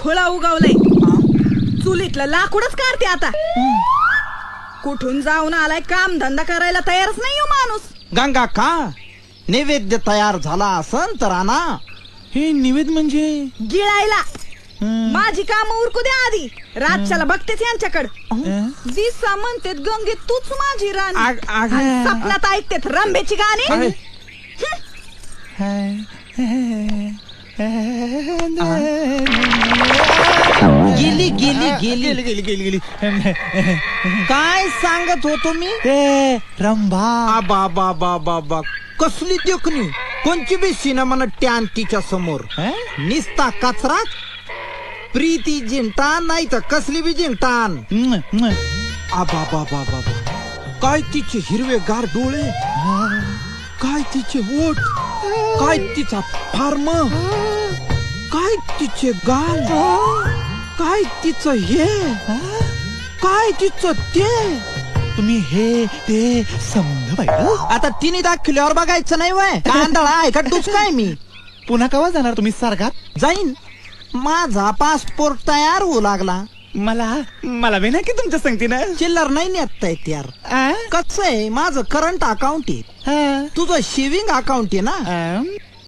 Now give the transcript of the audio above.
खुळा उगवलंय. चुलीतलं लाकूडच काढते आता. कुठून जाऊन आलाय, काम धंदा करायला तयारच नाही हो माणूस. गंगा का नैवेद्य तयार झाला असन तर आणा. हे निवेद म्हणजे गिळायला. माझी काम उरकू द्या आधी, रातच्याला बघतेच यांच्याकडं. दिसा म्हणतेत गंगे तूच माझी राणी, आणि सपनात ऐकतेत रंबेची गाणी. गेली गेली गेली गेली गेली गेली. काय सांगत होतो मी? रंभा. बाबा बाबा बा कसली देखणी, कोणची बी सिनेमा टॅन तिच्या समोर. निस्ता कचरा. प्रीती जिंटान नाही तर कसली बी जिंटान. आबा बाबा बाबा काय तिचे हिरवे गार डोळे, काय तिचे ओठ, काय तिचा फार्म, काय तिचे गाल, काय तिचं हे, काय तिचं ते. तुम्ही हे ते समज पाहिजे. आता तिने दाखवल्यावर बघायचं नाही वय. कांदळा आहे का तूच काय मी. पुन्हा केव्हा जाणार तुम्ही सारखात? जाईन. माझा पासपोर्ट तयार होऊ लागला. मला बी नाही की तुमच्या संगतीनं. चिल्लर नाही नेता येत यार. कसं आहे, माझं करंट अकाउंट आहे, तुझं सेव्हिंग अकाउंट आहे ना.